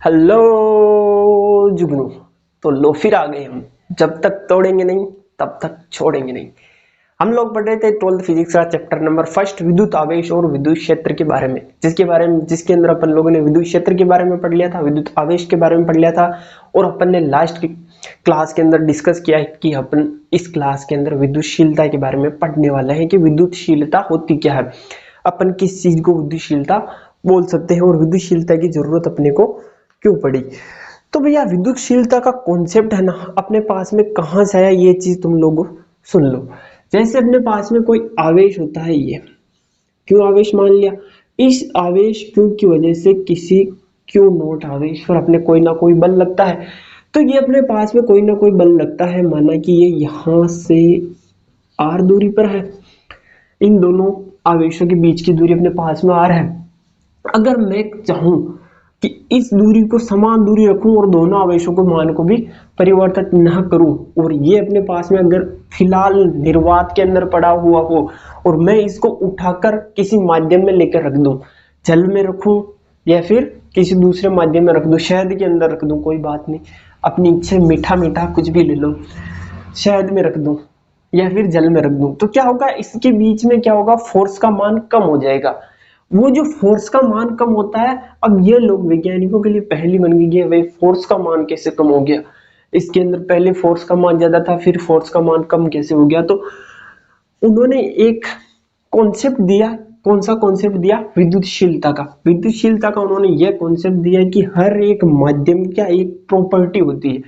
Hello जुगनू। तो लो फिर आ गए हम। जब तक तोड़ेंगे नहीं तब तक छोड़ेंगे नहीं। हम लोग पढ़ रहे थे 12th फिजिक्स का चैप्टर नंबर फर्स्ट विद्युत आवेश और विद्युत क्षेत्र के बारे में, जिसके अंदर अपन लोगों ने विद्युत क्षेत्र के बारे में पढ़ लिया था, विद्युत आवेश के बारे में पढ़ लिया था। और अपन ने लास्ट की क्लास के अंदर डिस्कस किया है कि अपन इस क्लास के अंदर विद्युतशीलता के बारे में पढ़ने वाले हैं कि विद्युतशीलता होती क्या है, अपन किस चीज को विद्युतशीलता बोल सकते हैं और विद्युतशीलता की जरूरत अपने को क्यों पड़ी। तो भैया विद्युतशीलता का कॉन्सेप्ट है ना अपने पास में कहां से आया, ये चीज तुम लोग सुन लो। जैसे अपने पास में कोई आवेश होता है, ये क्यों आवेश मान लिया, इस आवेश क्यों की वजह से किसी क्यू नोट आवेश पर अपने कोई ना कोई बल लगता है। तो ये अपने पास में कोई ना कोई बल लगता है, माना कि ये यहां से आर दूरी पर है, इन दोनों आवेशों के बीच की दूरी अपने पास में आर है। अगर मैं चाहूं कि इस दूरी को समान दूरी रखूं और दोनों आवेशों को मान को भी परिवर्तित न करूं, और ये अपने पास में अगर फिलहाल निर्वात के अंदर पड़ा हुआ हो और मैं इसको उठाकर किसी माध्यम में लेकर रख दूं, जल में रखूं या फिर किसी दूसरे माध्यम में रख दूं, शहद के अंदर रख दूं, कोई बात नहीं, अपनी इच्छा, मीठा मीठा कुछ भी ले लो, शहद में रख दूं या फिर जल में रख दूं, तो क्या होगा, इसके बीच में क्या होगा, फोर्स का मान कम हो जाएगा। वो जो फोर्स का मान कम होता है, अब ये लोग वैज्ञानिकों के लिए पहली बन गई है भाई फोर्स का मान कैसे कम हो गया। इसके अंदर पहले फोर्स का मान ज्यादा था, फिर फोर्स का मान कम कैसे हो गया। तो उन्होंने एक कॉन्सेप्ट दिया। कौन सा कॉन्सेप्ट दिया, विद्युतशीलता का। विद्युतशीलता का उन्होंने यह कॉन्सेप्ट दिया कि हर एक माध्यम क्या एक प्रॉपर्टी होती है,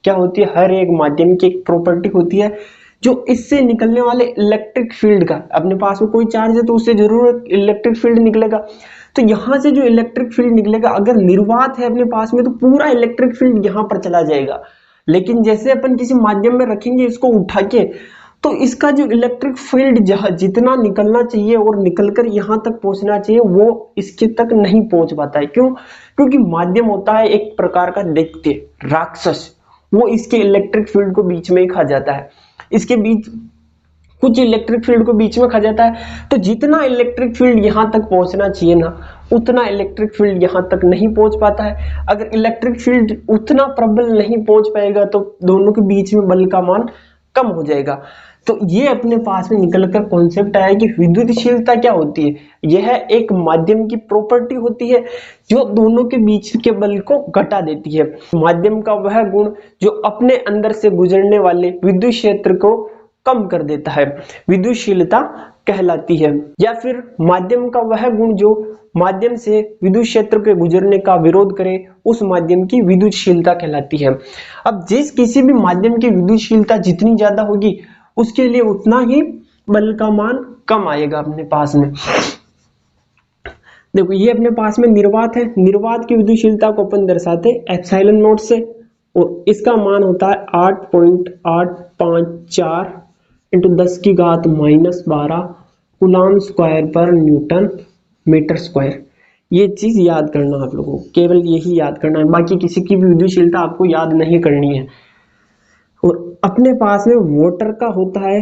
क्या होती है, हर एक माध्यम की एक प्रॉपर्टी होती है जो इससे निकलने वाले इलेक्ट्रिक फील्ड का, अपने पास में कोई चार्ज है तो उससे जरूर इलेक्ट्रिक फील्ड निकलेगा। तो यहां से जो इलेक्ट्रिक फील्ड निकलेगा, अगर निर्वात है अपने पास में तो पूरा इलेक्ट्रिक फील्ड यहां पर चला जाएगा। लेकिन जैसे अपन किसी माध्यम में रखेंगे इसको उठा के, तो इसका जो इलेक्ट्रिक फील्ड जहां जितना निकलना चाहिए और निकलकर यहां तक पहुंचना चाहिए वो इसके तक नहीं पहुंच पाता है। क्यों? क्योंकि माध्यम होता है एक प्रकार का दैत्य, राक्षस, वो इसके इलेक्ट्रिक फील्ड को बीच में ही खा जाता है। इसके बीच कुछ इलेक्ट्रिक फील्ड को बीच में खा जाता है, तो जितना इलेक्ट्रिक फील्ड यहां तक पहुंचना चाहिए ना, उतना इलेक्ट्रिक फील्ड यहां तक नहीं पहुंच पाता है। अगर इलेक्ट्रिक फील्ड उतना प्रबल नहीं पहुंच पाएगा तो दोनों के बीच में बल का मान कम हो जाएगा। तो ये अपने पास में निकलकर कॉन्सेप्ट आया कि विद्युतशीलता क्या होती है, यह एक माध्यम की प्रॉपर्टी होती है जो दोनों के बीच के बल को घटा देती है। माध्यम का वह गुण जो अपने अंदर से गुजरने वाले विद्युत क्षेत्र को कम कर देता है, विद्युतशीलता कहलाती है। या फिर माध्यम का वह गुण जो माध्यम से विद्युत क्षेत्र के गुजरने का विरोध करे, उस माध्यम की विद्युतशीलता कहलाती है। अब जिस किसी भी माध्यम की विद्युतशीलता जितनी ज्यादा होगी उसके लिए उतना ही बल का मान कम आएगा अपने पास में। देखो ये अपने पास में निर्वात है, निर्वात की विद्युतशीलता को अपन दर्शाते एप्सिलॉन नॉट से, और इसका मान होता है 8.854 इंटू 10 की घात -12 कूलम्ब स्क्वायर पर न्यूटन मीटर स्क्वायर। ये चीज याद करना आप लोगों को, केवल यही याद करना है, बाकी किसी की भी विद्युतशीलता आपको याद नहीं करनी है। और अपने पास में वाटर का होता है,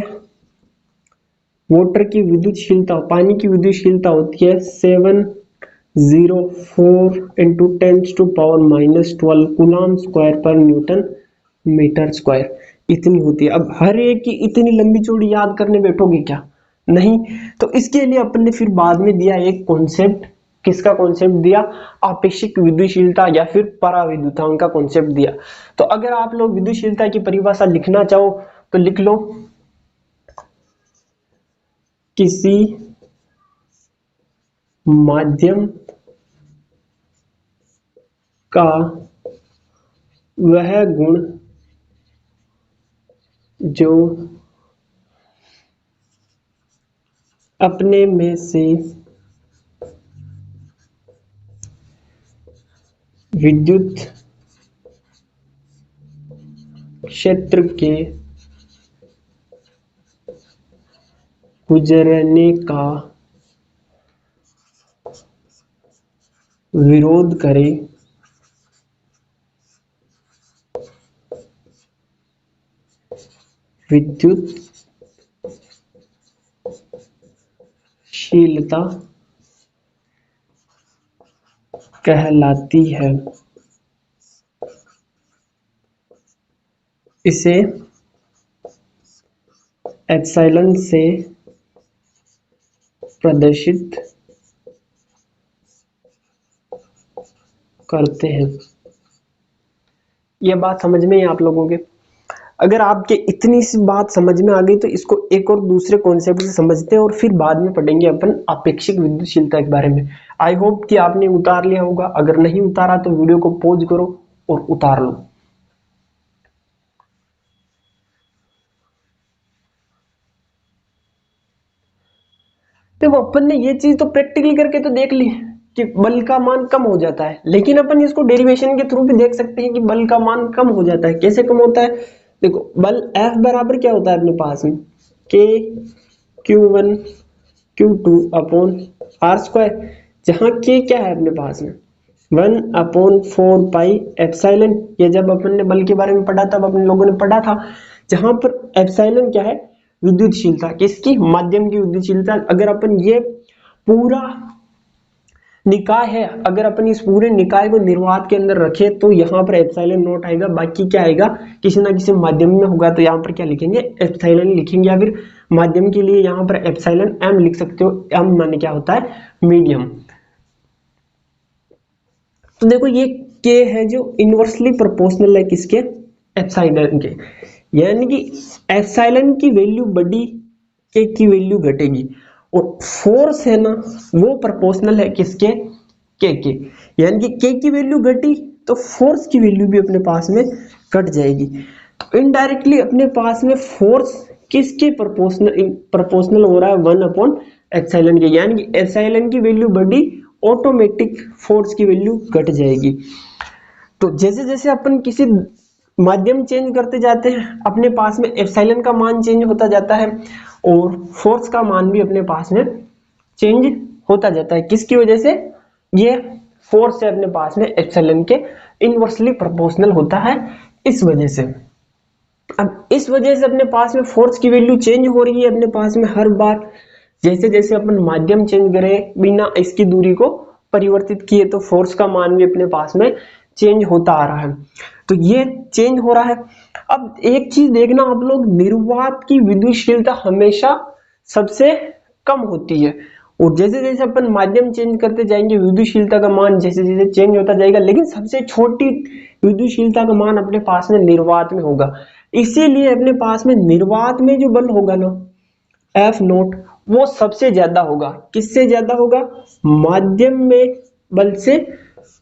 वाटर की विद्युतशीलता, पानी की विद्युतशीलता होती है 704 इंटू 10⁻⁻12 कूलम्ब स्क्वायर पर न्यूटन मीटर स्क्वायर, इतनी होती है। अब हर एक की इतनी लंबी चौड़ी याद करने बैठोगे क्या, नहीं। तो इसके लिए अपन ने फिर बाद में दिया एक कॉन्सेप्ट, किसका कॉन्सेप्ट दिया, आपेक्षिक विद्युतशीलता या फिर पराविद्युतांक का कॉन्सेप्ट दिया। तो अगर आप लोग विद्युतशीलता की परिभाषा लिखना चाहो तो लिख लो, किसी माध्यम का वह गुण जो अपने में से विद्युत क्षेत्र के गुजरने का विरोध करे, विद्युतशीलता कहलाती है। इसे एप्सिलॉन से प्रदर्शित करते हैं। यह बात समझ में है आप लोगों के? अगर आपके इतनी सी बात समझ में आ गई तो इसको एक और दूसरे कॉन्सेप्ट से समझते हैं और फिर बाद में पढ़ेंगे अपन आपेक्षिक विद्युतशीलता के बारे में। आई होप कि आपने उतार लिया होगा। अगर नहीं उतारा तो वीडियो को पॉज करो और उतार लो। देखो अपन ने ये चीज तो प्रैक्टिकली करके तो देख ली कि बल का मान कम हो जाता है, लेकिन अपन इसको डेरिवेशन के थ्रू भी देख सकते हैं कि बल का मान कम हो जाता है। कैसे कम होता है? देखो बल F बराबर क्या होता है अपने पास में, K Q1 Q2 upon R square, जहां K क्या है अपने पास में 1/4 पाई एप्सिलॉन। ये जब अपन ने बल के बारे में पढ़ा तब अपन लोगों ने पढ़ा था, जहां पर एप्सिलॉन क्या है, विद्युतशीलता, किसकी, माध्यम की विद्युतशीलता। अगर अपन ये पूरा निकाय है, अगर अपन इस पूरे निकाय को निर्वात के अंदर रखे तो यहाँ पर एप्सिलॉन नॉट आएगा, बाकी क्या आएगा, किसी ना किसी माध्यम में होगा तो यहाँ पर क्या लिखेंगे, एप्सिलॉन लिखेंगे, या फिर माध्यम के लिए यहाँ पर एप्सिलॉन एम लिख सकते हो। एम माने क्या होता है, मीडियम। तो देखो ये के है जो इनवर्सली प्रोपोर्शनल है किसके, एप्सिलॉन के, यानी कि एप्सिलॉन की वैल्यू बढ़ी, के की वैल्यू घटेगी, और फोर्स है ना वो प्रोपोर्शनल है किसके, के, यानी कि के की वैल्यू घटी तो फोर्स की वैल्यू भी अपने पास में घट जाएगी। इनडायरेक्टली अपने पास में फोर्स किसके प्रोपोर्शनल हो रहा है, 1 एप्सिलॉन के, यानी कि एप्सिलॉन की वैल्यू बढ़ी, ऑटोमेटिक फोर्स की वैल्यू घट जाएगी। तो जैसे जैसे अपन किसी माध्यम चेंज करते जाते हैं अपने पास में एप्सिलॉन का मान चेंज होता जाता है और फोर्स का मान भी अपने पास में चेंज होता जाता है। किसकी वजह से, ये फोर्स है अपने पास में एप्सिलॉन के इनवर्सली प्रोपोर्शनल होता है, इस वजह से। अब इस वजह से अपने पास में फोर्स की वैल्यू चेंज हो रही है अपने पास में हर बार, जैसे जैसे अपन माध्यम चेंज करें बिना इसकी दूरी को परिवर्तित किए तो फोर्स का मान भी अपने पास में चेंज होता आ रहा है। तो ये चेंज हो रहा है। अब एक चीज देखना आप लोग, निर्वात की विद्युतशीलता हमेशा सबसे कम होती है, और जैसे जैसे अपन माध्यम चेंज करते जाएंगे विद्युतशीलता का मान जैसे जैसे चेंज होता जाएगा, लेकिन सबसे छोटी विद्युतशीलता का मान अपने पास में निर्वात में होगा। इसीलिए अपने पास में निर्वात में जो बल होगा ना, एफ नोट, वो सबसे ज्यादा होगा। किससे ज्यादा होगा, माध्यम में बल से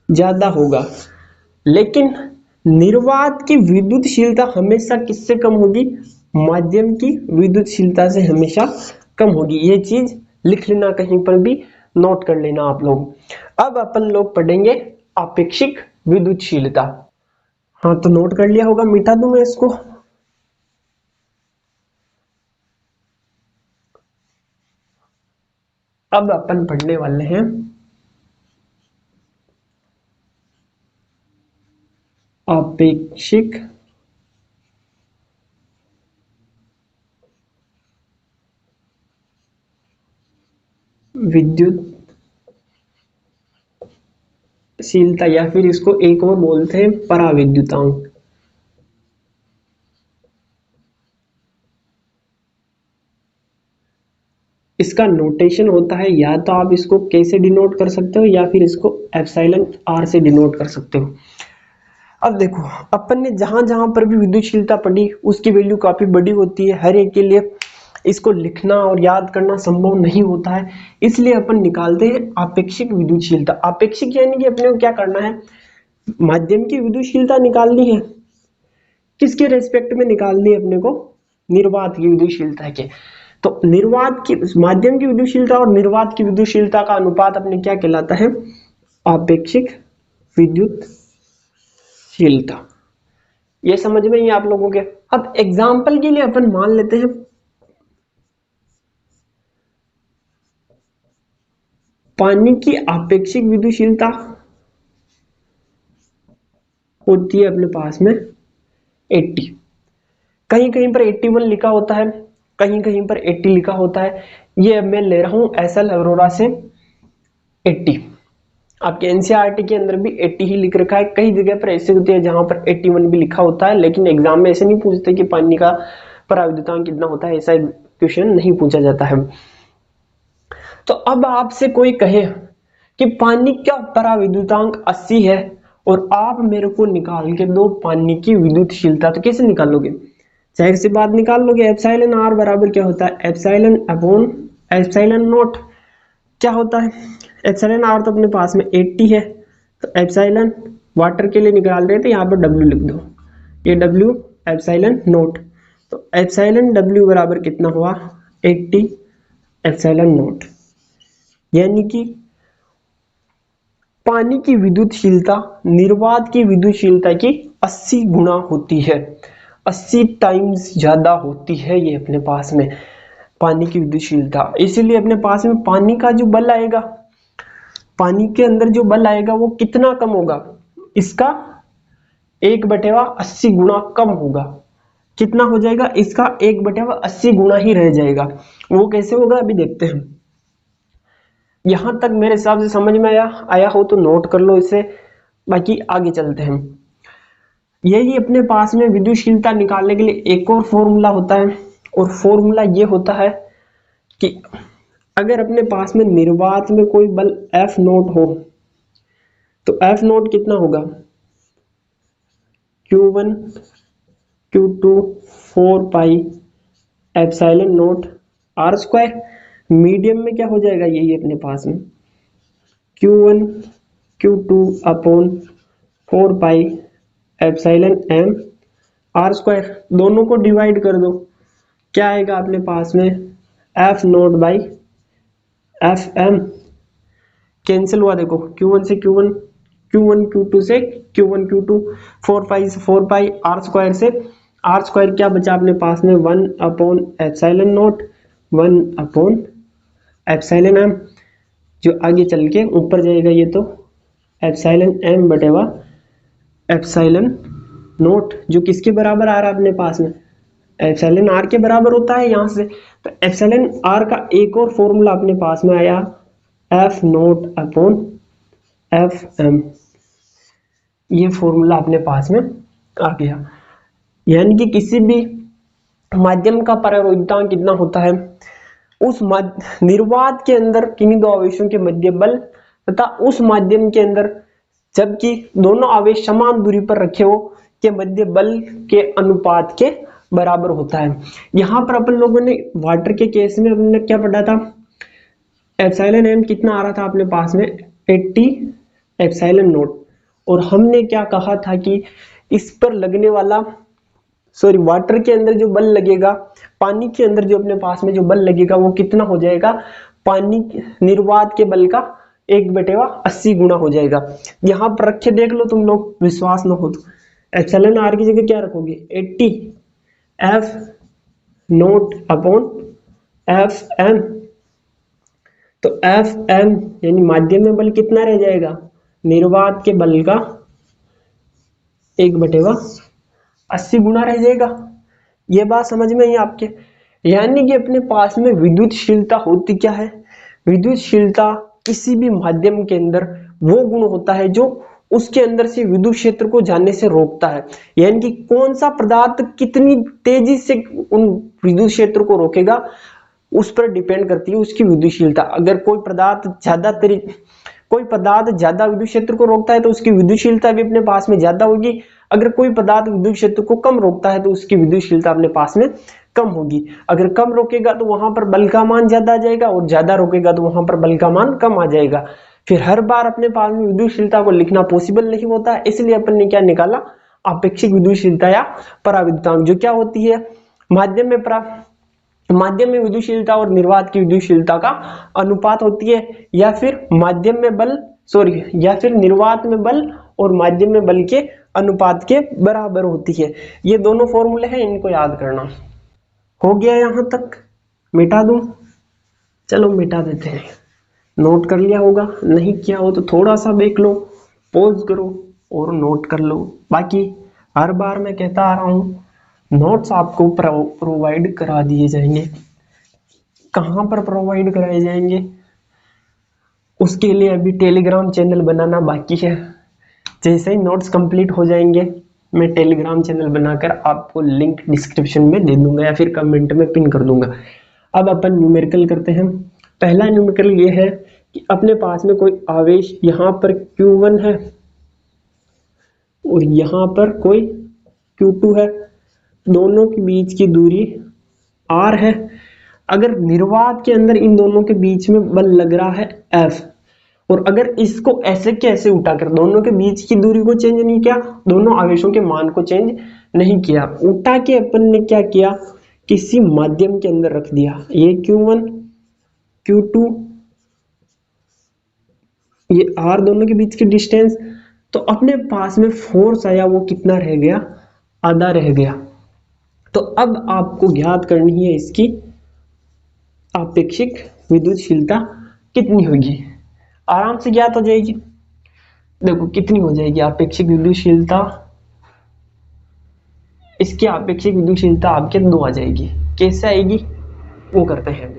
ज्यादा होगा। लेकिन निर्वात की विद्युतशीलता हमेशा किससे कम होगी, माध्यम की विद्युतशीलता से हमेशा कम होगी। ये चीज लिख लेना, कहीं पर भी नोट कर लेना आप लोग। अब अपन लोग पढ़ेंगे आपेक्षिक विद्युतशीलता। हाँ तो नोट कर लिया होगा, मिटा दूं मैं इसको। अब अपन पढ़ने वाले हैं आपेक्षिक विद्युतशीलता, या फिर इसको एक और बोलते हैं पराविद्युतांक। इसका नोटेशन होता है, या तो आप इसको के से डिनोट कर सकते हो या फिर इसको एप्सिलॉन आर से डिनोट कर सकते हो। अब देखो अपन ने जहां जहां पर भी विद्युतशीलता पढ़ी उसकी वैल्यू काफी बड़ी होती है, हर एक के लिए इसको लिखना और याद करना संभव नहीं होता है, इसलिए अपन निकालते हैं आपेक्षिक विद्युतशीलता। आपेक्षिक यानी कि अपने को क्या करना है, माध्यम की विद्युतशीलता निकालनी है, किसके रेस्पेक्ट में निकालनी है अपने को, निर्वात की विद्युतशीलता के। तो निर्वात की, माध्यम की विद्युतशीलता और निर्वात की विद्युतशीलता का अनुपात अपने क्या कहलाता है, आपेक्षिक विद्युतशीलता। ये समझ में ही आप लोगों के। अब एग्जाम्पल के लिए अपन मान लेते हैं पानी की आपेक्षिक विद्युतशीलता होती है अपने पास में 80, कहीं कहीं पर 81 लिखा होता है, कहीं कहीं पर 80 लिखा होता है। ये मैं ले रहा हूं एसएल अरोरा से 80। आपके एनसीईआरटी के अंदर भी 80 ही लिख रखा है। कई जगह पर ऐसे होते हैं जहां पर 81 भी लिखा होता है, लेकिन एग्जाम में ऐसे नहीं पूछते कि पानी का पराविद्युतांक कितना होता है, ऐसा क्वेश्चन नहीं पूछा जाता है। तो अब आपसे कोई कहे कि पानी का पराविद्युतांक 80 है और आप मेरे को निकाल के दो पानी की विद्युतशीलता, तो कैसे निकालोगे? जाहिर सी बात निकाल लोगे। एप्सिलॉन आर बराबर क्या होता है? Epsilon upon epsilon not. क्या होता है? एप्सिलॉन आर तो अपने पास में 80 है, तो एप्सिलॉन वाटर के लिए निकाल रहे थे, यहाँ पर डब्ल्यू लिख दो, ये डब्ल्यू एप्सिलॉन नॉट। तो एप्सिलॉन डब्ल्यू बराबर कितना हुआ? 80 एप्सिलॉन नॉट। यानी कि पानी की विद्युतशीलता निर्वात की विद्युतशीलता की 80 गुना होती है, 80 टाइम्स ज्यादा होती है ये अपने पास में पानी की विद्युतशीलता। इसीलिए अपने पास में पानी का जो बल आएगा, पानी के अंदर जो बल आएगा वो कितना कम होगा? इसका 1/80 गुना कम होगा। कितना हो जाएगा? इसका 1/80 गुना ही रह जाएगा। वो कैसे होगा अभी देखते हैं। यहां तक मेरे हिसाब से समझ में आया हो तो नोट कर लो इसे, बाकी आगे चलते हैं। यही अपने पास में विद्युतशीलता निकालने के लिए एक और फॉर्मूला होता है, और फॉर्मूला ये होता है कि अगर अपने पास में निर्वात में कोई बल F नोट हो, तो F नोट कितना होगा? Q1 Q2 4 pi epsilon naught R square. Medium में क्या हो जाएगा? यही अपने पास में Q1 Q2 upon 4 pi epsilon m R square. दोनों को डिवाइड कर दो, क्या आएगा अपने पास में? F naught by F M. Cancel हुआ देखो, Q1 से Q1, Q1 Q2 से Q1 Q2, 4 पाई से 4 पाई, आर स्क्वायर से आर स्क्वायर। क्या बचा अपने पास में? 1 upon epsilon naught, 1 upon epsilon M. जो आगे चल के ऊपर जाएगा ये तो एप्सिलॉन एम बटेवा एप्सिलॉन नोट, जो किसके बराबर आ रहा है अपने पास में? एप्सिलॉन आर के बराबर होता है यहां से। तो एप्सिलॉन आर का एक और फॉर्मूला अपने पास में आया, F naught upon F M. ये फॉर्मूला अपने पास में आ गया। यानी कि किसी भी माध्यम का पराविद्युतांक कितना होता है, उस निर्वात के अंदर किन्हीं दो आवेशों के मध्य बल तथा उस माध्यम के अंदर जबकि दोनों आवेश समान दूरी पर रखे हो के मध्य बल के अनुपात के बराबर होता है। यहां पर अपन लोगों ने वाटर के केस में हमने क्या पढ़ा था? एप्सिलॉन एम कितना आ रहा था अपने पास में? 80 एप्सिलॉन नोट। और हमने क्या कहा था कि इस पर लगने वाला, सॉरी, वाटर के अंदर जो बल लगेगा, पानी के अंदर जो अपने पास में जो बल लगेगा वो कितना हो जाएगा? पानी निर्वात के बल का 1/80 गुना हो जाएगा। यहां पर रख के देख लो तुम लोग, विश्वास न हो तो। एप्सिलॉन आर की जगह क्या रखोगे? 80 F naught upon F M. तो एफ एम यानी माध्यम में बल कितना रह जाएगा? निर्वात के बल का 1/80 गुना रह जाएगा। ये बात समझ में आई आपके? यानी कि अपने पास में विद्युतशीलता होती क्या है? विद्युतशीलता किसी भी माध्यम के अंदर वो गुण होता है जो उसके अंदर से विद्युत क्षेत्र को जाने से रोकता है। यानी कि कौन सा पदार्थ कितनी तेजी से उन विद्युत क्षेत्र को रोकेगा, उस पर डिपेंड करती है उसकी विद्युतशीलता। अगर कोई पदार्थ ज्यादा विद्युत क्षेत्र को रोकता है तो उसकी विद्युतशीलता भी अपने पास में ज्यादा होगी। अगर कोई पदार्थ विद्युत क्षेत्र को कम रोकता है तो उसकी विद्युतशीलता अपने पास में कम होगी। अगर कम रोकेगा तो वहां पर बल का मान ज्यादा आ जाएगा, और ज्यादा रोकेगा तो वहां पर बल का मान कम आ जाएगा। फिर हर बार अपने पास में विद्युतशीलता को लिखना पॉसिबल नहीं होता है, इसलिए अपन ने क्या निकाला? अपेक्षिक विद्युतशीलता या पराविद्युतांक, जो क्या होती है? माध्यम में विद्युतशीलता और निर्वात की विद्युतशीलता का अनुपात होती है, या फिर निर्वात में बल और माध्यम में बल के अनुपात के बराबर होती है। ये दोनों फॉर्मूले हैं, इनको याद करना। हो गया यहां तक? मिटा दूं? चलो मिटा देते हैं। नोट कर लिया होगा, नहीं किया हो तो थोड़ा सा देख लो, पॉज करो और नोट कर लो। बाकी हर बार मैं कहता आ रहा हूं, नोट्स आपको प्रोवाइड करा दिए जाएंगे। कहां पर प्रोवाइड कराए जाएंगे? उसके लिए अभी टेलीग्राम चैनल बनाना बाकी है। जैसे ही नोट्स कंप्लीट हो जाएंगे मैं टेलीग्राम चैनल बनाकर आपको लिंक डिस्क्रिप्शन में दे दूंगा या फिर कमेंट में पिन कर दूंगा। अब अपन न्यूमेरिकल करते हैं। पहला न्यूमेरिकल ये है कि अपने पास में कोई आवेश यहाँ पर Q1 है और यहाँ पर कोई Q2 है, दोनों के बीच की दूरी R है। अगर निर्वात के अंदर इन दोनों के बीच में बल लग रहा है F, और अगर इसको ऐसे के ऐसे उठाकर दोनों के बीच की दूरी को चेंज नहीं किया, दोनों आवेशों के मान को चेंज नहीं किया, उठा के अपन ने क्या किया, किसी माध्यम के अंदर रख दिया, ये Q1 Q2 ये R दोनों के बीच की डिस्टेंस, तो अपने पास में फोर्स आया वो कितना रह गया, आधा रह गया। तो अब आपको ज्ञात करनी है इसकी आपेक्षिक विद्युतशीलता कितनी होगी। आराम से ज्ञात हो जाएगी। देखो कितनी हो जाएगी आपेक्षिक विद्युतशीलता, इसकी आपेक्षिक विद्युतशीलता आपके 2 आ जाएगी। कैसे आएगी वो करते हैं।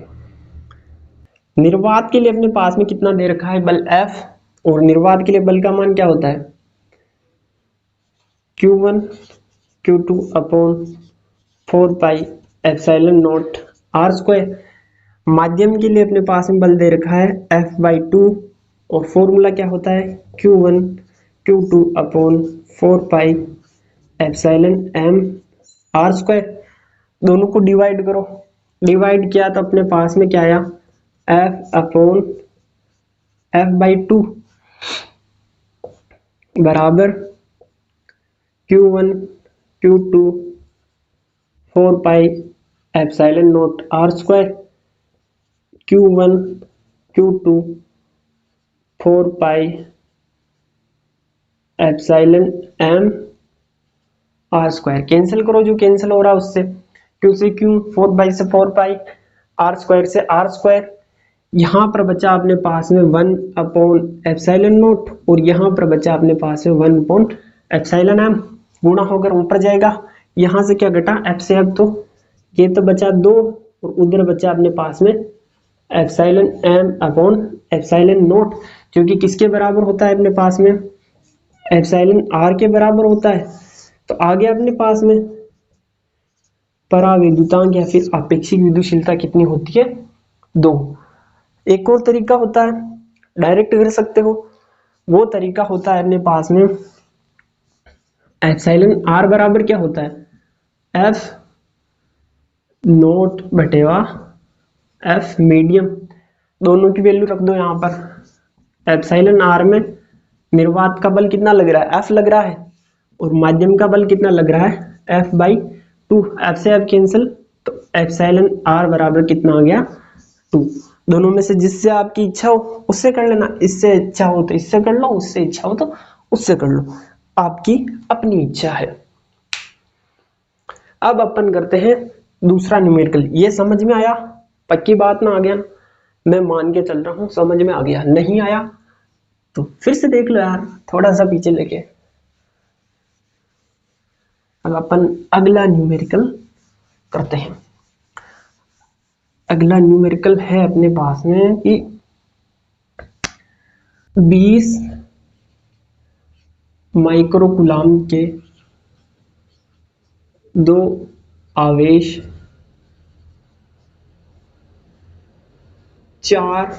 निर्वात के लिए अपने पास में कितना दे रखा है, बल F, और निर्वात के लिए बल का मान क्या होता है, Q1 Q2 upon 4 pi epsilon not R square. माध्यम के लिए अपने पास में बल दे रखा है F/2 और फॉर्मूला क्या होता है, Q1 Q2 upon 4 pi epsilon m R square. दोनों को डिवाइड करो, डिवाइड किया तो अपने पास में क्या आया, F अपॉन F/2 बराबर Q1 Q2 4 pi epsilon not R square, Q1 Q2 4 pi epsilon m R square. Cancel करो जो कैंसिल हो रहा है उससे, Q से Q, 4 पाई से 4 पाई, R स्क्वायर से R स्क्वायर। यहाँ पर बचा अपने पास में 1 अपॉन एप्सिलॉन नॉट, और यहाँ पर बचा अपने पास में 1 अपॉन एप्सिलॉन m, गुणा होकर ऊपर जाएगा। यहाँ से क्या घटा, F से F, तो ये तो बचा 2 और उधर बचा अपने पास में epsilon m upon epsilon not, जो कि किसके बराबर होता है अपने पास में, एप्सिलॉन r के बराबर होता है। तो आगे अपने पास में परावैद्युतांक या फिर आपेक्षिक विद्युतशीलता कितनी होती है, 2। एक और तरीका होता है, डायरेक्ट कर सकते हो, वो तरीका होता है अपने पास में एप्सिलॉन r बराबर क्या होता है, F नोट बटेवा F मीडियम। दोनों की वैल्यू रख दो यहाँ पर। एप्सिलॉन r में निर्वात का बल कितना लग रहा है, F लग रहा है, और माध्यम का बल कितना लग रहा है, F/2। F से F कैंसिल, तो एप्सिलॉन r बराबर कितना आ गया, 2। दोनों में से जिससे आपकी इच्छा हो उससे कर लेना, इससे इच्छा हो तो इससे कर लो, उससे इच्छा हो तो उससे कर लो, आपकी अपनी इच्छा है। अब अपन करते हैं दूसरा न्यूमेरिकल। ये समझ में आया, पक्की बात ना, आ गया, मैं मान के चल रहा हूं समझ में आ गया। नहीं आया तो फिर से देख लो यार, थोड़ा सा पीछे लेके। अब अपन अगला न्यूमेरिकल करते हैं। अगला न्यूमेरिकल है अपने पास में कि 20 माइक्रोकुलाम के 2 आवेश 4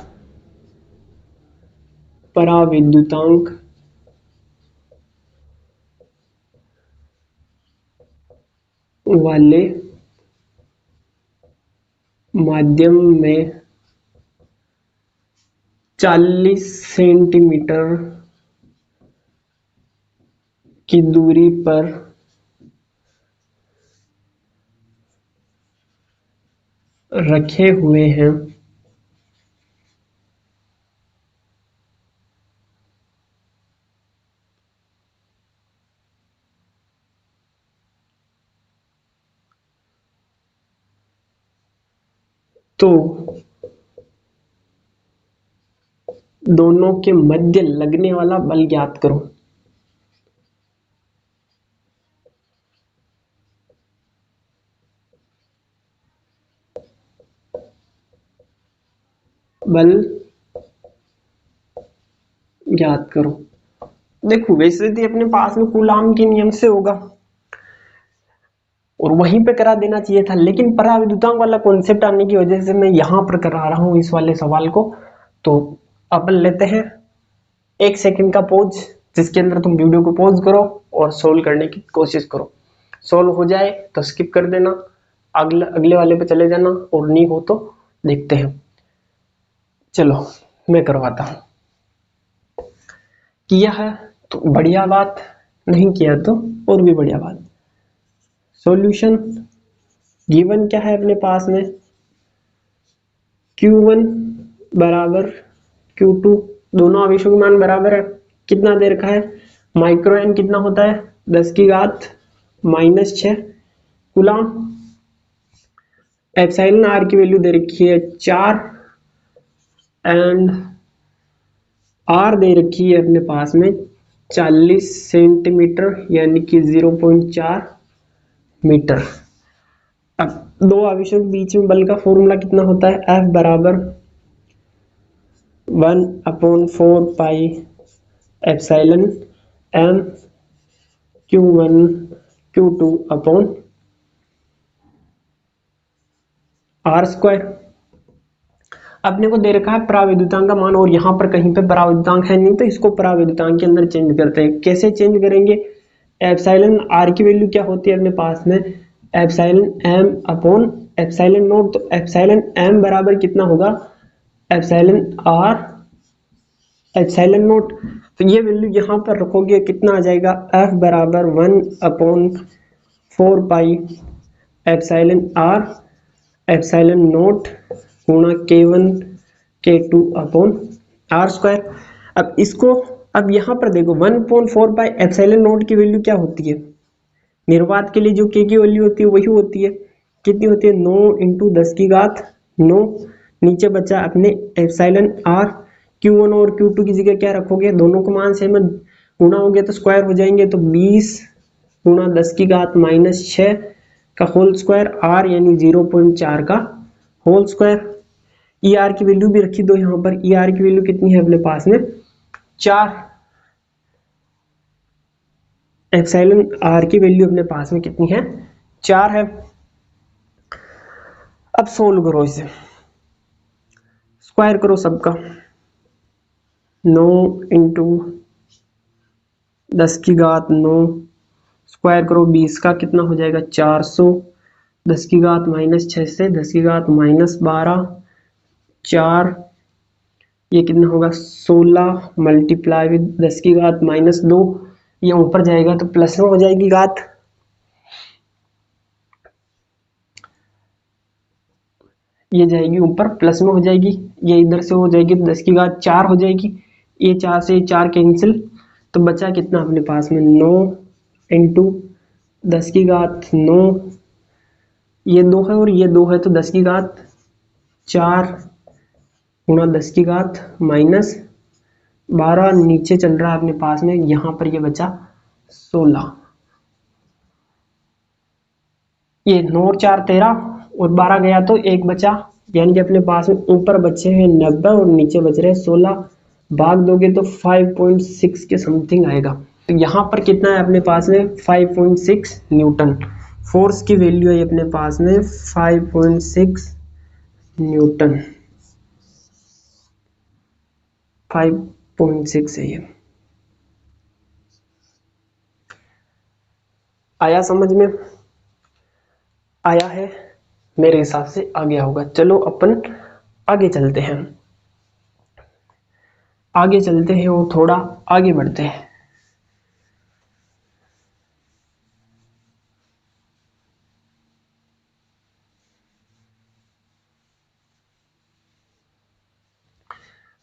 पराविद्युतांक वाले माध्यम में 40 सेंटीमीटर की दूरी पर रखे हुए हैं। तो दोनों के मध्य लगने वाला बल ज्ञात करो। बल ज्ञात करो। देखो वैसे तो अपने पास में कूलाम के नियम से होगा और वहीं पे करा देना चाहिए था, लेकिन पराविद्युतांक वाला कॉन्सेप्ट आने की वजह से मैं यहां पर करा रहा हूं इस वाले सवाल को। तो अपन लेते हैं 1 सेकंड का पॉज, जिसके अंदर तुम वीडियो को पॉज करो और सोल्व करने की कोशिश करो। सोल्व हो जाए तो स्किप कर देना, अगले वाले पे चले जाना, और नहीं हो तो देखते हैं। चलो मैं करवाता हूं। किया है तो बढ़िया बात, नहीं किया तो और भी बढ़िया बात। सॉल्यूशन गिवन क्या है अपने पास में, Q1 बराबर Q2, दोनों आवेशों के मान बराबर है। कितना दे रखा है, माइक्रो एन कितना होता है 10 की घात -6 कूलाम। एप्सिलॉन आर की वैल्यू दे रखी है 4 एंड आर दे रखी है अपने पास में 40 सेंटीमीटर यानी कि 0.4 मीटर। अब दो आवेशों के बीच में बल का फॉर्मूला कितना होता है, F बराबर 1/4 पाई epsilon m Q1 Q2 upon R square. अपने को दे रखा है पराविद्युतांक का मान और यहाँ पर कहीं पे पराविद्युतांक है नहीं, तो इसको पराविद्युतांक के अंदर चेंज करते हैं। कैसे चेंज करेंगे, एप्सिलॉन आर की वैल्यू क्या होती है अपने पास में, epsilon m upon epsilon not. तो एप्सिलॉन m बराबर कितना होगा, एप्सिलॉन r एप्सिलॉन नॉट। तो ये वैल्यू यहाँ पर रखोगे कितना आ जाएगा, F बराबर 1/4 pi epsilon r epsilon not गुणा K1 K2 upon R square. अब इसको, अब यहाँ पर देखो 1/4 पाई एप्सिलॉन नॉट की वैल्यू क्या होती है, निर्वात के लिए जो K की वैल्यू होती है वही होती है। कितनी होती है, 9 × 10 की घात 9। नीचे बचा अपने एप्सिलॉन r, Q1 और Q2 की जगह क्या रखोगे, दोनों को मान सेम गुणा हो गया तो स्क्वायर हो जाएंगे, तो 20 × 10 की घात -6 का होल स्क्वायर, r यानी 0.4 का होल स्क्वायर। ई आर की वैल्यू भी रखी दो यहाँ पर, ई आर की वैल्यू कितनी है अपने पास में 4। एप्सिलॉन आर की वैल्यू अपने पास में कितनी है 4 है। अब सोल्व करो इसे, स्क्वायर करो सबका, 9 × 10 की घात 9 स्क्वायर करो 20 का कितना हो जाएगा 400, 10 की घात -6 से 10 की घात -12 4, ये कितना होगा 16 मल्टीप्लाई विद 10 की घात -2, ये ऊपर जाएगा तो प्लस में हो जाएगी घात, ये जाएगी ऊपर प्लस में हो जाएगी, ये इधर से हो जाएगी तो 10 की घात 4 हो जाएगी, ये 4 से 4 कैंसिल, तो बचा कितना अपने पास में 9 × 10 की घात 9, ये 2 है और ये 2 है तो 10 की घात 4 गुणा 10 की घात -12, नीचे चल रहा है अपने पास में, यहां पर ये बचा 16, ये 9 और 4 13 और 12 गया तो 1 बचा, यानी कि अपने पास में ऊपर बचे हैं 90 और नीचे बच रहे 16, भाग दोगे तो 5.6 के समथिंग आएगा। तो यहाँ पर कितना है अपने पास में 5.6 न्यूटन, फोर्स की वैल्यू है अपने पास में 5.6 न्यूटन, 5.6 है ये। आया समझ में, आया है मेरे हिसाब से आ गया होगा। चलो अपन आगे चलते हैं, आगे चलते हैं और थोड़ा आगे बढ़ते हैं।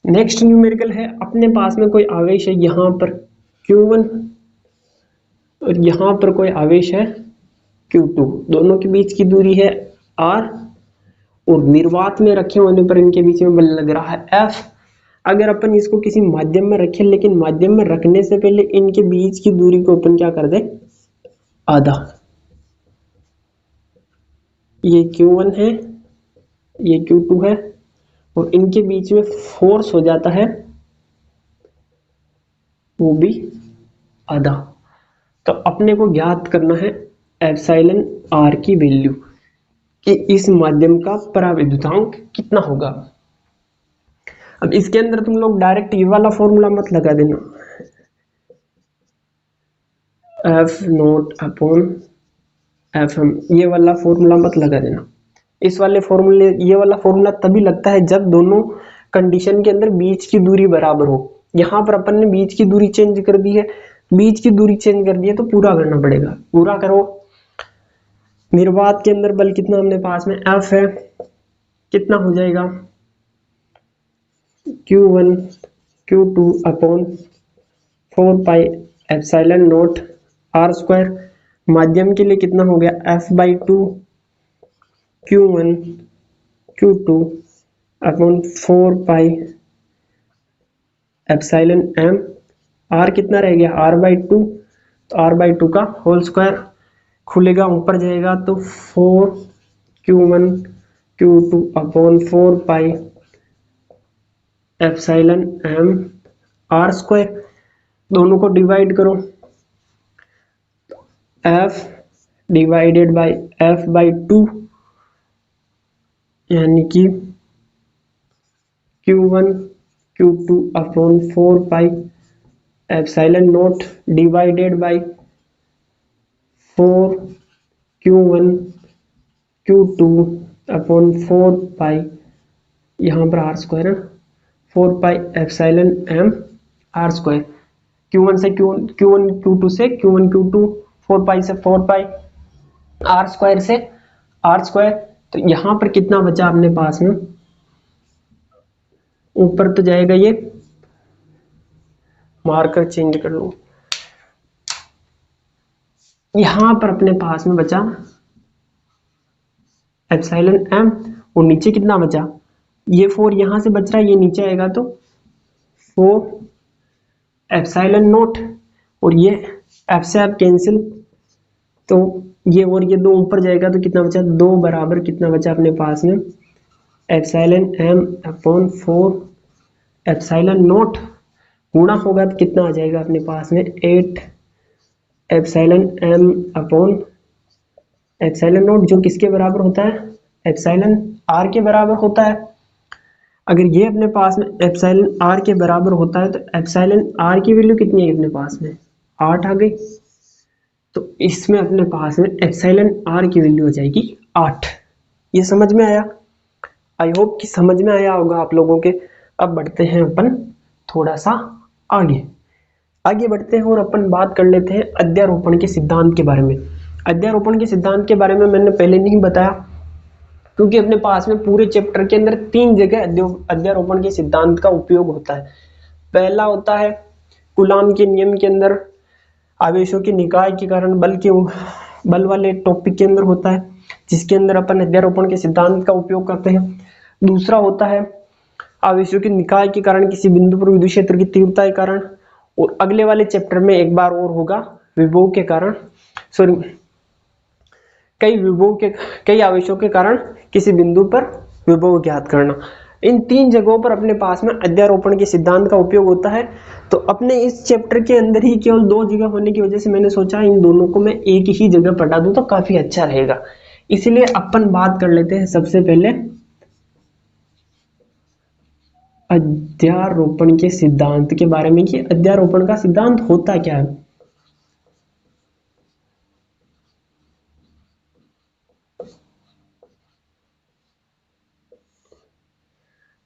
नेक्स्ट न्यूमेरिकल है, अपने पास में कोई आवेश है यहाँ पर Q1 और यहाँ पर कोई आवेश है Q2, दोनों के बीच की दूरी है R और निर्वात में रखे होने पर इनके बीच में बल लग रहा है F। अगर अपन इसको किसी माध्यम में रखें, लेकिन माध्यम में रखने से पहले इनके बीच की दूरी को अपन क्या कर दे, आधा, ये Q1 है ये Q2 है और इनके बीच में फोर्स हो जाता है वो भी आधा। तो अपने को ज्ञात करना है एप्सिलॉन आर की वैल्यू कि इस माध्यम का पराविद्युतांक कितना होगा। अब इसके अंदर तुम लोग डायरेक्ट ये वाला फॉर्मूला मत लगा देना, F naught upon F M, ये वाला फॉर्मूला मत लगा देना। इस वाले फॉर्मूले, ये वाला फॉर्मूला तभी लगता है जब दोनों कंडीशन के अंदर बीच की दूरी बराबर हो। यहाँ पर अपन ने बीच की दूरी चेंज कर दी है, बीच की दूरी चेंज कर दी है तो पूरा करना पड़ेगा। पूरा करो। निर्वात के अंदर बल कितना हमने पास में एफ है, कितना हो जाएगा Q1 Q2 upon 4 pi epsilon naught R square. माध्यम के लिए कितना हो गया F/2 Q1 Q2 upon 4 pi epsilon m। r कितना रह गया R/2, तो R/2 का होल स्क्वायर खुलेगा ऊपर जाएगा तो 4 Q1 Q2 upon 4 pi epsilon m r square. दोनों को डिवाइड करो, f डिवाइडेड बाई F/2 यानी कि Q1 Q2 upon 4 pi epsilon note divided by 4 Q1 Q2 upon 4 पाई, यहाँ पर r स्क्वायर है, 4 pi epsilon m r square. Q1 से Q1 Q2 से Q1 Q2, 4 पाई से 4 पाई, r स्क्वायर से r स्क्वायर। तो यहाँ पर कितना बचा अपने पास में, ऊपर तो जाएगा, ये मार्कर चेंज कर लो, यहाँ पर अपने पास में बचा एप्सिलॉन m और नीचे कितना बचा, ये 4 यहां से बच रहा है, ये नीचे आएगा तो 4 एप्सिलॉन नोट और ये एफ से आप कैंसिल, तो ये और ये 2 ऊपर जाएगा तो कितना बचा 2 बराबर कितना बचा अपने पास में epsilon m upon 4 epsilon note गुणा होगा तो कितना आ जाएगा अपने पास में 8 epsilon m upon epsilon naught, जो किसके बराबर होता है एप्सिलॉन r के बराबर होता है। अगर ये अपने पास में एप्सिलॉन r के बराबर होता है तो एप्सिलॉन r की वैल्यू कितनी है अपने पास में 8 आ गई। तो इसमें अपने पास में एप्सिलॉन r की वैल्यू हो जाएगी 8। ये समझ में आया? आई होप कि समझ में आया होगा आप लोगों के। अब बढ़ते हैं अपन थोड़ा सा आगे बढ़ते हैं और अपन बात कर लेते हैं अध्यारोपण के सिद्धांत के बारे में। अध्यारोपण के सिद्धांत के बारे में मैंने पहले नहीं बताया क्योंकि अपने पास में पूरे चैप्टर के अंदर 3 जगह अध्यारोपण के सिद्धांत का उपयोग होता है। पहला होता है कूलॉम के नियम के अंदर आवेशों के निकाय के कारण बल वाले टॉपिक के अंदर होता है, जिसके अंदर अपन अध्यारोपण के सिद्धांत का उपयोग करते हैं। दूसरा होता है आवेशों के निकाय के कारण किसी बिंदु पर विद्युत क्षेत्र की तीव्रता के कारण, और अगले वाले चैप्टर में एक बार और होगा विभव के कारण, सॉरी कई आवेशों के कारण किसी बिंदु पर विभव ज्ञात करना। इन 3 जगहों पर अपने पास में अध्यारोपण के सिद्धांत का उपयोग होता है। तो अपने इस चैप्टर के अंदर ही केवल 2 जगह होने की वजह से मैंने सोचा इन दोनों को मैं एक ही जगह पढ़ा दूं तो काफी अच्छा रहेगा। इसलिए अपन बात कर लेते हैं सबसे पहले अध्यारोपण के सिद्धांत के बारे में कि अध्यारोपण का सिद्धांत होता क्या है।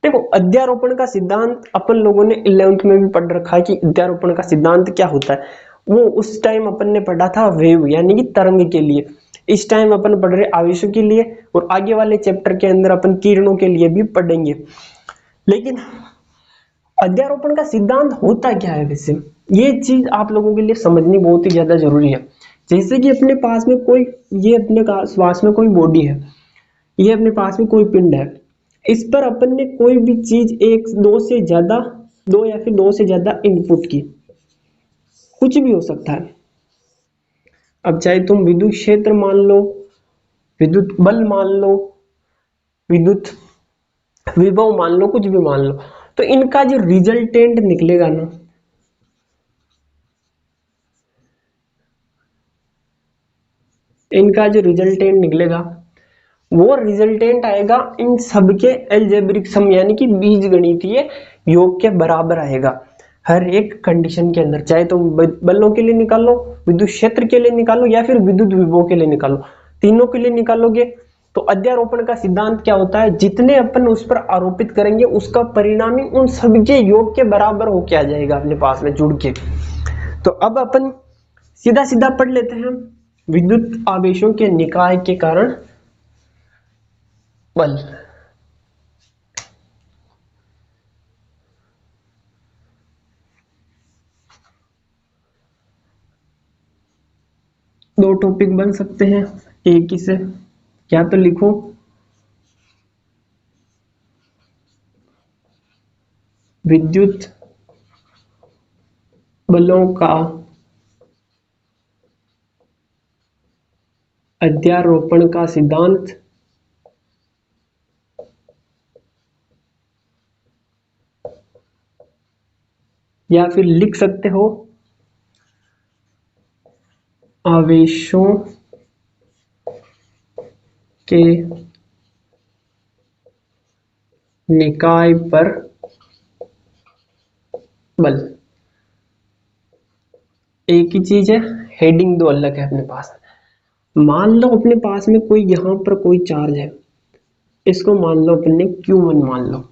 देखो, अध्यारोपण का सिद्धांत अपन लोगों ने 11th में भी पढ़ रखा है कि अध्यारोपण का सिद्धांत क्या होता है। वो उस टाइम अपन ने पढ़ा था वेव यानी कि तरंग के लिए, इस टाइम अपन पढ़ रहे आवेशों के लिए, और आगे वाले चैप्टर के अंदर अपन किरणों के लिए भी पढ़ेंगे। लेकिन अध्यारोपण का सिद्धांत होता क्या है वैसे, ये चीज आप लोगों के लिए समझनी बहुत ही ज्यादा जरूरी है। जैसे कि अपने पास में कोई, ये अपने श्वास में कोई बॉडी है, ये अपने पास में कोई पिंड है, इस पर अपन ने कोई भी चीज दो या फिर 2 से ज्यादा इनपुट की, कुछ भी हो सकता है। अब चाहे तुम विद्युत क्षेत्र मान लो, विद्युत बल मान लो, विद्युत विभव मान लो, कुछ भी मान लो, तो इनका जो रिजल्टेंट निकलेगा ना, इनका जो रिजल्टेंट निकलेगा वो रिजल्टेंट आएगा इन सबके अलजेब्रिक सम यानी कि बीजगणितीय योग के बराबर आएगा हर एक कंडीशन के अंदर, चाहे तो बलों के लिए निकाल लो, विद्युत क्षेत्र के लिए निकालो या फिर विद्युत विभव के लिए निकालो, तीनों के लिए निकालोगे तो अध्यारोपण का सिद्धांत क्या होता है, जितने अपन उस पर आरोपित करेंगे उसका परिणामी उन सबके योग के बराबर होके आ जाएगा अपने पास में जुड़ के। तो अब अपन सीधा सीधा पढ़ लेते हैं विद्युत आवेशों के निकाय के कारण बल। दो टॉपिक बन सकते हैं एक ही से, क्या तो लिखो विद्युत बलों का अध्यारोपण का सिद्धांत या फिर लिख सकते हो आवेशों के निकाय पर बल। एक ही चीज है, हेडिंग दो अलग है अपने पास। मान लो अपने पास में कोई यहां पर कोई चार्ज है, इसको मान लो अपने Q1 मान लो,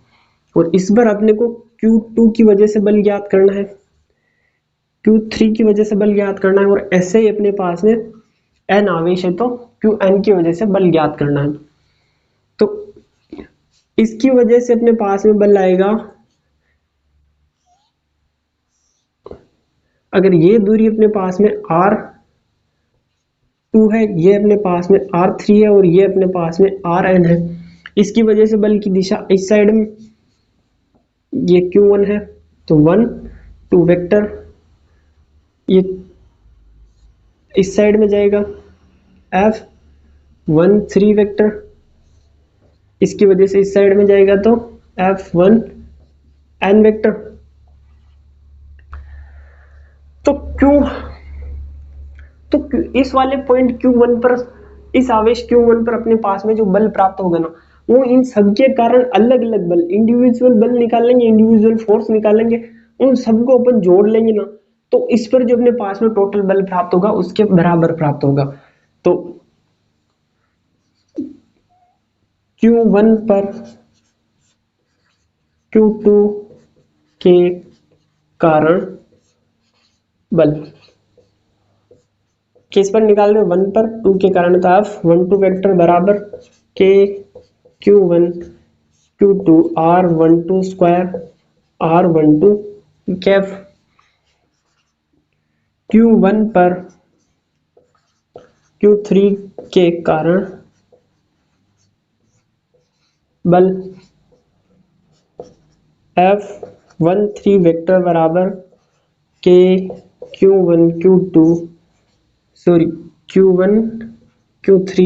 और इस बार अपने को Q2 की वजह से बल ज्ञात करना है, Q3 की वजह से बल ज्ञात करना है, और ऐसे ही अपने पास में n आवेश है तो Qn की वजह से बल ज्ञात करना है। तो इसकी वजह से अपने पास में बल आएगा, अगर ये दूरी अपने पास में R2 है, ये अपने पास में R3 है और ये अपने पास में Rn है, इसकी वजह से बल की दिशा इस साइड में, ये Q1 है तो 1 2 वेक्टर ये इस साइड में जाएगा, F1 3 वेक्टर इसकी वजह से इस साइड में जाएगा तो F1 n वेक्टर। तो इस वाले पॉइंट Q1 पर, इस आवेश Q1 पर अपने पास में जो बल प्राप्त होगा ना, वो इन सबके कारण अलग अलग बल, इंडिविजुअल बल निकालेंगे, इंडिविजुअल फोर्स निकालेंगे, उन सबको अपन जोड़ लेंगे ना, तो इस पर जो अपने पास में टोटल बल प्राप्त होगा उसके बराबर प्राप्त होगा। तो Q1 पर Q2 के कारण बल किस पर निकाल रहे हैं, 1 पर, 2 के कारण, तो F12 वेक्टर बराबर K Q1 Q2 R12 square R12 cap. Q1 पर Q3 के कारण बल F13 वेक्टर बराबर K Q1 Q2 sorry Q1 Q3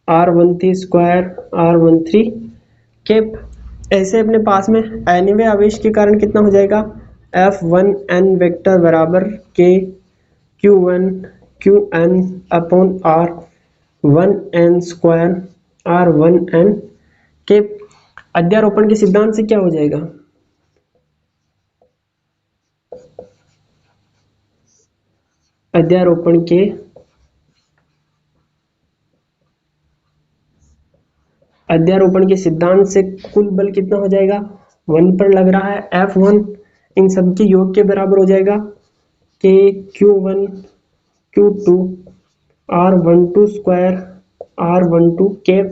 R13 square R13 cap. ऐसे अपने पास में एनीवे आवेश के कारण कितना हो जाएगा, F1n वेक्टर बराबर K Q1 Qn upon R1n square R1n cap. अध्यारोपण के सिद्धांत से क्या हो जाएगा, अध्यारोपण के सिद्धांत से कुल बल कितना हो जाएगा, 1 पर लग रहा है F1 इन सबके योग के बराबर हो जाएगा K Q1 Q2 R12 square R12 cap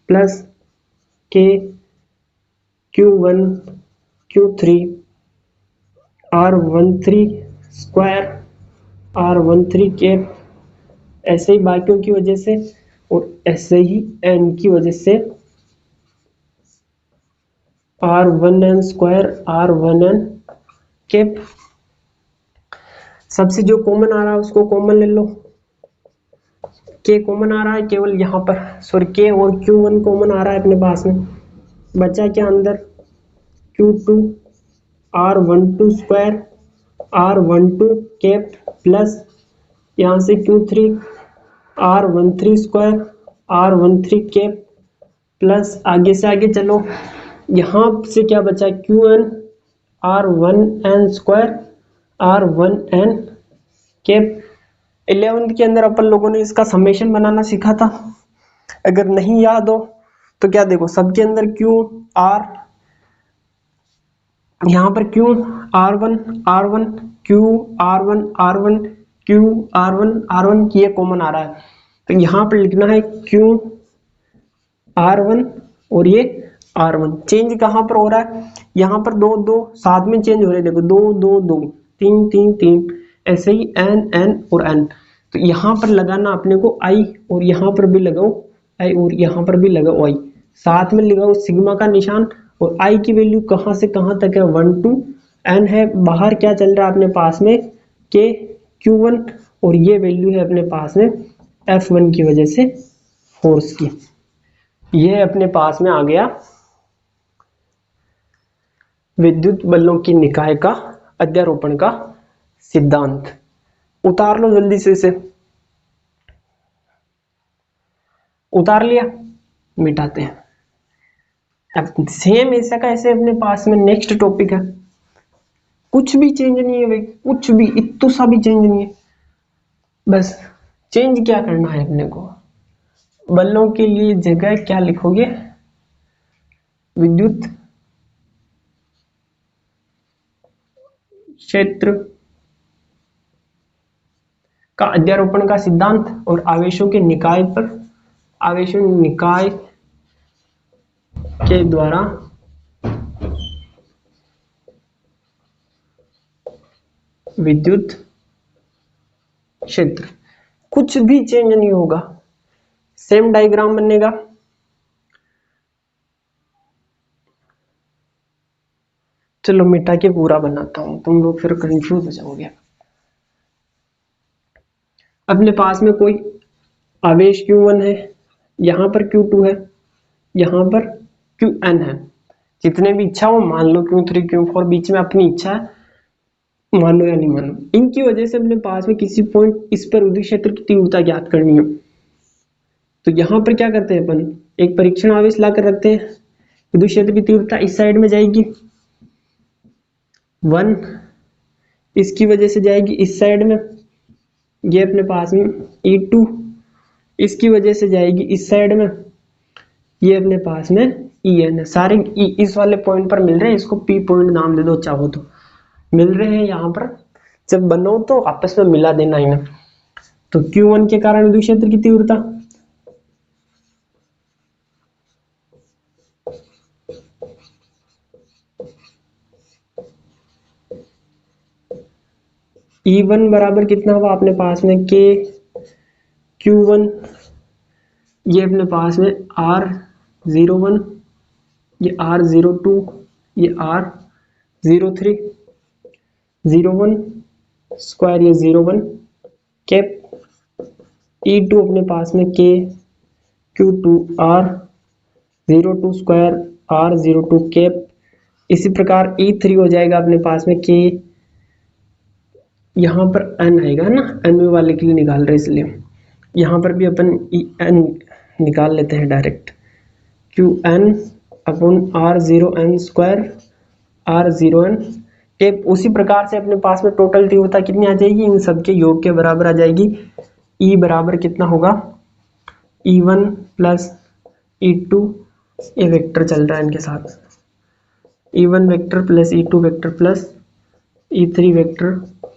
plus K Q1 Q3 R13 square R13 cap, ऐसे ही बाकियों की वजह से और ऐसे ही n की वजह से R1n स्क्वायर R1n कैप। सबसे जो कॉमन आ रहा है उसको कॉमन ले लो, K कॉमन आ रहा है केवल यहाँ पर, सॉरी K और Q1 कॉमन आ रहा है अपने पास में, बचा क्या अंदर Q2 R12 square R12 cap plus यहाँ से Q3 R13 square R13 cap plus आगे से आगे चलो, यहाँ से क्या बचा Qn R1n square R1n cap. 11th के अंदर अपन लोगों ने इसका समेशन बनाना सीखा था, अगर नहीं याद हो तो क्या देखो, सबके अंदर Q R, यहाँ पर Q R1 R1 Q R1 R1 Q R1 R1 ये कॉमन आ रहा है, तो यहाँ पर लिखना है Q R1 और ये R1। चेंज कहाँ पर हो रहा है, यहाँ पर दो दो साथ में चेंज हो रहे हैं, देखो 2 2 2 3 3 3, ऐसे ही n n और n। तो यहाँ पर लगाना अपने को I, और यहाँ पर भी लगाओ I, और यहाँ पर भी लगाओ I, साथ में लगाओ सिग्मा का निशान। और I की वैल्यू कहाँ से कहाँ तक है, 1 to n है। बाहर क्या चल रहा है अपने पास में, K Q1, और ये वैल्यू है अपने पास में F1 की वजह से फोर्स की। ये अपने पास में आ गया विद्युत बलों की निकाय का अध्यारोपण का सिद्धांत। उतार लो जल्दी से इसे, उतार लिया, मिटाते हैं। अब सेम ऐसा का ऐसे अपने पास में नेक्स्ट टॉपिक है, कुछ भी चेंज नहीं है भाई, कुछ भी इतना सा भी चेंज नहीं है। बस चेंज क्या करना है अपने को, बलों के लिए जगह क्या लिखोगे, विद्युत क्षेत्र का अध्यारोपण का सिद्धांत, और आवेशों के निकाय पर, आवेशों निकाय के द्वारा विद्युत क्षेत्र। कुछ भी चेंज नहीं होगा, सेम डायग्राम बनेगा। चलो मिटा के पूरा बनाता हूं, तुम लोग फिर कंफ्यूज हो जाओगे। अपने पास में कोई आवेश Q1 है, यहाँ पर Q2 है, यहाँ पर Qn है, जितने भी इच्छा हो मान लो, Q3 Q4 बीच में अपनी इच्छा है, मानो या नहीं मानो। इनकी वजह से अपने पास में किसी पॉइंट इस पर विद्युत क्षेत्र की तीव्रता ज्ञात करनी है, तो यहाँ पर क्या करते हैं अपन, एक परीक्षण आवेश लाकर रखते हैं, विद्युत क्षेत्र की तीव्रता इस साइड में जाएगी 1, इसकी वजह से जाएगी इस साइड में, ये अपने पास में E2, इसकी वजह से जाएगी इस साइड में, ये अपने पास में En है। सारे इस वाले पॉइंट पर मिल रहे हैं, इसको P पॉइंट नाम दे दो चाहो तो, मिल रहे हैं यहाँ पर। जब बनो तो आपस में मिला देना ही ना। तो Q1 के कारण विद्युत क्षेत्र की तीव्रता E1 बराबर कितना हुआ अपने पास में, K Q1, ये अपने पास में R01, ये R02, ये R03, 01 स्क्वायर, ये 01 कैप, E2 अपने पास में K Q2 R02 square R02 cap. इसी प्रकार E3 हो जाएगा अपने पास में K, यहाँ पर n आएगा ना, n वाले के लिए निकाल रहे इसलिए यहाँ पर भी अपन n निकाल लेते हैं direct, Qn upon R0n square R0n cap. उसी प्रकार से अपने पास में टोटल तीव्रता कितनी आ जाएगी, इन सबके योग के बराबर आ जाएगी। E बराबर कितना होगा, E1 प्लस E2, ये वेक्टर चल रहा है इनके साथ, E1 vector plus E2 vector plus E3 vector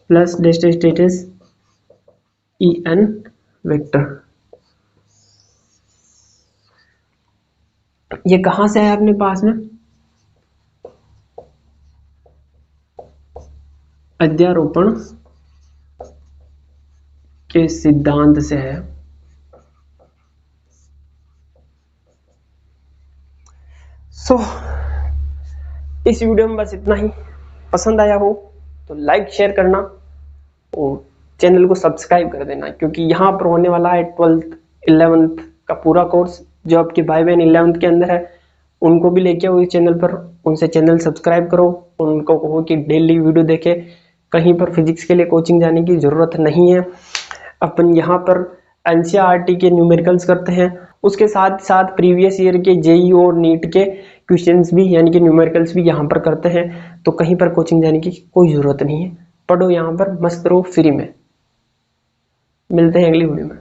plus डेस्टेटेस En वेक्टर। ये कहां से है अपने पास में, अध्यारोपण के सिद्धांत से है। इस वीडियो में बस इतना ही। पसंद आया हो तो लाइक शेयर करना और चैनल को सब्सक्राइब कर देना, क्योंकि यहाँ पर होने वाला है 12th 11th का पूरा कोर्स। जो आपके भाई बहन 11th के अंदर है उनको भी लेके आओ इस चैनल पर, उनसे चैनल सब्सक्राइब करो, उनको कहो कि डेली वीडियो देखे। कहीं पर फिजिक्स के लिए कोचिंग जाने की जरूरत नहीं है, अपन यहाँ पर एनसीईआरटी के न्यूमेरिकल्स करते हैं, उसके साथ साथ प्रीवियस ईयर के जेई और नीट के क्वेश्चंस भी यानी कि न्यूमेरिकल्स भी यहाँ पर करते हैं। तो कहीं पर कोचिंग जाने की कोई ज़रूरत नहीं है, पढ़ो यहाँ पर, मस्त रहो फ्री में। मिलते हैं अगली वीडियो में।